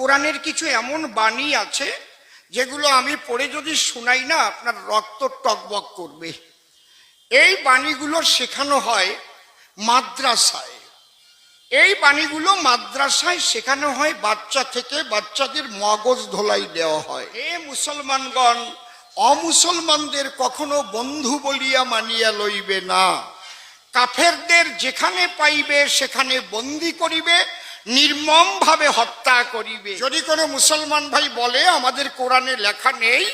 কোরআনের কিছু এমন বাণী আছে যেগুলো আমি পড়ে যদি শোনাই না আপনার রক্ত টকবক করবে। এই বাণীগুলো শেখানো হয় মাদ্রাসায়। এই বাণীগুলো মাদ্রাসায় শেখানো হয়, বাচ্চা থেকে বাচ্চাদের মগজ ধোলাই দেওয়া হয়। এ মুসলমানগণ, অমুসলমানদের কখনো বন্ধু বলিয়া মানিয়া লইবে না। কাফেরদের যেখানে পাইবে সেখানে বন্দী করিবে, নির্মম ভাবে হত্যা করিবে। যদি কোনো মুসলমান ভাই বলে আমাদের কোরআনে লেখা নেই,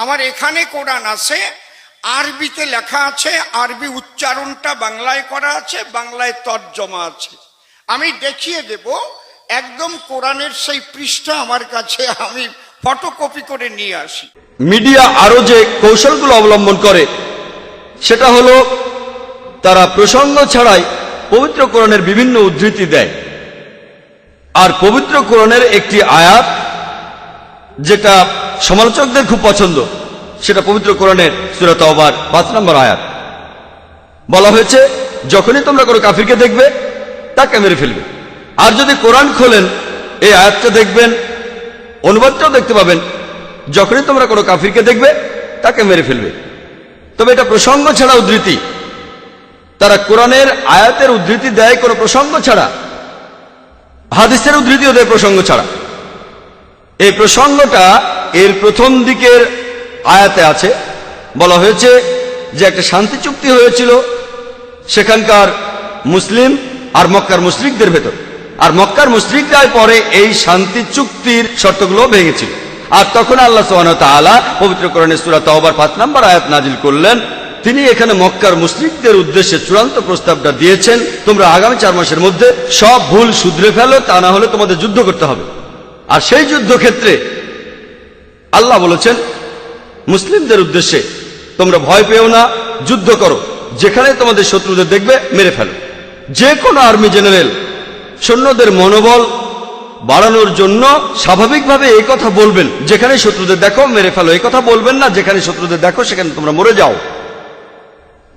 আমার এখানে কোরআন আছে, আরবিতে লেখা আছে, আরবি উচ্চারণটা বাংলায় করা আছে, বাংলায় তর্জমা আছে, আমি দেখিয়ে দেব। একদম কোরআনের সেই পৃষ্ঠা আমার কাছে, আমি ফটোকপি করে নিয়ে আসি। মিডিয়া আরো যে কৌশলগুলো অবলম্বন করে সেটা হলো তারা প্রসঙ্গ ছাড়াই পবিত্র কোরআনের বিভিন্ন উদ্ধৃতি দেয়। আর পবিত্র কোরআনের একটি আয়াত যেটা সমালোচকদের খুব পছন্দ, সেটা পবিত্র কোরআনের সূরা তাওবার ৫ নম্বর আয়াত। বলা হয়েছে যখনই তোমরা কোনো কাফিরকে দেখবে তাকে মেরে ফেলবে। আর যদি কোরআন খোলেন এই আয়াতটা দেখবেন, অনুবাদটাও দেখতে পাবেন, যখনই তোমরা কোনো কাফিরকে দেখবে তাকে মেরে ফেলবে। তবে এটা প্রসঙ্গ ছাড়া উদ্ধৃতি। তারা কোরআনের আয়াতের উদ্ধৃতি দেয় কোনো প্রসঙ্গ ছাড়া, হাদিসের উদ্ধৃতিও দেয় প্রসঙ্গ ছাড়া। এই প্রসঙ্গটা এর প্রথম দিকের আয়াতে আছে। বলা হয়েছে যে একটা শান্তি চুক্তি হয়েছিল সেখানকার মুসলিম আর মক্কার মুশরিকদের ভেতর, আর মক্কার মুশরিকরাই পরে এই শান্তি চুক্তির শর্তগুলো ভেঙেছিল। আর তখন আল্লাহ সুবহানাহু ওয়া তাআলা পবিত্র কোরআনের সূরা তাওবার ৫ নম্বর আয়াত নাজিল করলেন। তিনি এখানে মক্কার মুশরিকদের উদ্দেশ্যে চূড়ান্ত প্রস্তাবটা দিয়েছেন, তোমরা আগামী 4 মাসের মধ্যে সব ভুল শুধরে ফেলো, তা না হলে তোমাদের যুদ্ধ করতে হবে। আর সেই যুদ্ধক্ষেত্রে আল্লাহ বলেছেন মুসলিমদের উদ্দেশ্যে, তোমরা ভয় পেও না, যুদ্ধ করো, যেখানে তোমাদের শত্রুদের দেখবে মেরে ফেলো। যে কোনো আর্মি জেনারেল সৈন্যদের মনোবল বাড়ানোর জন্য স্বাভাবিকভাবে এই কথা বলবেন, যেখানে শত্রুদের দেখো মেরে ফেলো। এই কথা বলবেন না যেখানে শত্রুদের দেখো সেখানে তোমরা মরে যাও।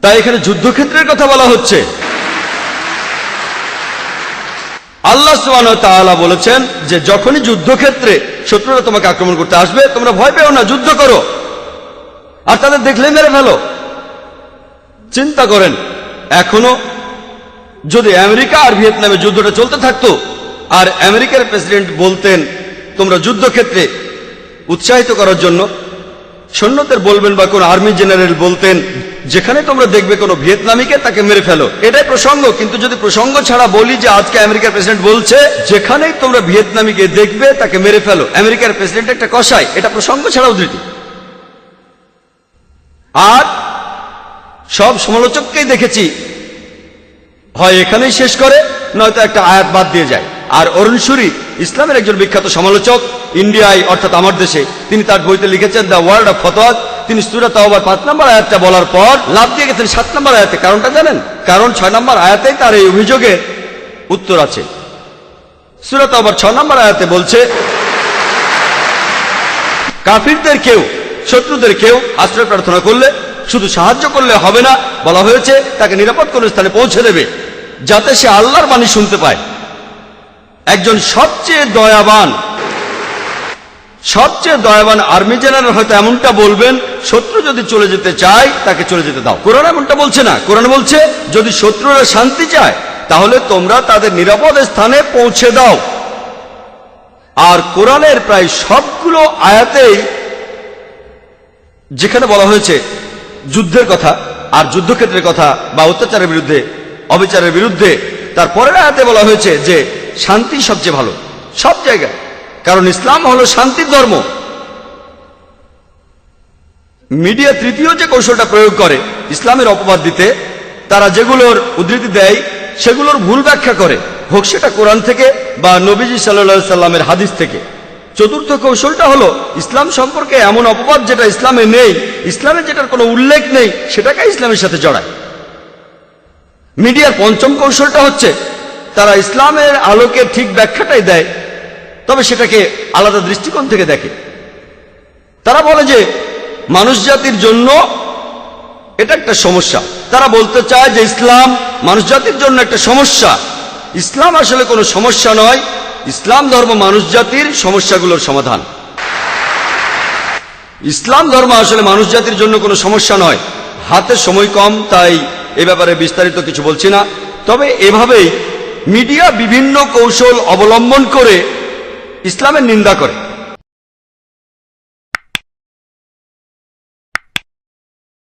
তাই এখানে যুদ্ধক্ষেত্রের কথা বলা হচ্ছে। আল্লাহ সুবহানাহু ওয়া তাআলা বলেছেন যে যখনই যুদ্ধক্ষেত্রে শত্রুরা তোমাকে আক্রমণ করতে আসবে তোমরা ভয় পেও না, যুদ্ধ করো, আর তাদের দেখলেই মেরে ফেলো। চিন্তা করেন, এখনো যদি আমেরিকা আর ভিয়েতনামে যুদ্ধটা চলতে থাকতো আর আমেরিকার প্রেসিডেন্ট বলতেন তোমরা যুদ্ধক্ষেত্রে উৎসাহিত করার জন্য সৈন্যদের বলবেন, বা কোন আর্মি জেনারেল বলতেন যেখানে তোমরা দেখবে কোনো ভিয়েতনামীকে তাকে মেরে ফেলো, এটাই প্রসঙ্গ। কিন্তু যদি প্রসঙ্গ ছাড়া বলি যে আজকে আমেরিকার প্রেসিডেন্ট বলছে যেখানেই তোমরা ভিয়েতনামীকে দেখবে তাকে মেরে ফেলো, আমেরিকার প্রেসিডেন্ট একটা কসাই, এটা প্রসঙ্গ ছাড়া উদ্ধৃতি। আর সব সমালোচককেই দেখেছি হয় এখানেই শেষ করে, নয়তো একটা আয়াত বাদ দিয়ে যায়। আর অরুণ সুরি, ইসলামের একজন বিখ্যাত সমালোচক, ইন্ডিয়ায় অর্থাৎ আমার দেশে, তিনি তার বইতে লিখেছেন দ্য ওয়ার্ল্ড অফ ফতোয়া। তিনি সূরা তাওবার ৫ নম্বর আয়াতটা বলার পর লাভ দিয়ে গেছেন ৭ নম্বর আয়াতে। কারণটা জানেন? কারণ ৬ নম্বর আয়াতেই তার এই অভিযোগের উত্তর আছে। সূরা তাওবার ৬ নম্বর আয়াতে বলছে কাফিরদের কেউ, শত্রুদের কেউ আশ্রয় প্রার্থনা করলে শুধু সাহায্য করলে হবে না, বলা হয়েছে তাকে নিরাপদ কোনো স্থানে পৌঁছে দেবে যাতে সে আল্লাহর বাণী শুনতে পায়। একজন সবচেয়ে দয়াবান আর্মি জেনারেল হয়তো এমনটা বলবেন, শত্রু যদি চলে যেতে চায় তাকে চলে যেতে দাও। কোরআন এমনটা বলছে না। কোরআন বলছে যদি শত্রুরা শান্তি চায় তাহলে তোমরা তাদের নিরাপদ স্থানে পৌঁছে দাও। আর কোরআনের প্রায় সবগুলো আয়াতেই যেখানে বলা হয়েছে যুদ্ধের কথা আর যুদ্ধক্ষেত্রের কথা বা অত্যাচারের বিরুদ্ধে, অবিচারের বিরুদ্ধে, তার পরের আয়াতে বলা হয়েছে যে শান্তি সবচেয়ে ভালো সব জায়গায়, কারণ ইসলাম হলো শান্তির ধর্ম। মিডিয়া তৃতীয় যে কৌশলটা প্রয়োগ করে ইসলামের অপবাদ দিতে, তারা যেগুলোর উদ্ধৃতি দেয় সেগুলোর ভুল ব্যাখ্যা করে, হোক সেটা কোরআন থেকে বা নবীজি সাল্লাল্লাহু আলাইহি সাল্লামের হাদিস থেকে। চতুর্থ কৌশলটা হলো ইসলাম সম্পর্কে এমন অপবাদ যেটা ইসলামে নেই, ইসলামে যেটার কোনো উল্লেখ নেই সেটাকে ইসলামের সাথে জড়ায়। মিডিয়ার পঞ্চম কৌশলটা হচ্ছে তারা ইসলামের আলোকে ঠিক ব্যাখ্যাটাই দেয়, তবে সেটাকে আলাদা দৃষ্টিকোণ থেকে দেখে। তারা বলে যে মানুষ জাতির জন্য এটা একটা সমস্যা। তারা বলতে চায় যে ইসলাম মানুষ জাতির জন্য একটা সমস্যা। ইসলাম আসলে কোনো সমস্যা নয়, ইসলাম ধর্ম মানুষ জাতির সমস্যাগুলোর সমাধান। ইসলাম ধর্ম আসলে মানুষ জাতির জন্য কোনো সমস্যা নয়। হাতে সময় কম, তাই এ ব্যাপারে বিস্তারিত কিছু বলছি না। তবে এভাবেই মিডিয়া বিভিন্ন কৌশল অবলম্বন করে ইসলামের নিন্দা করে।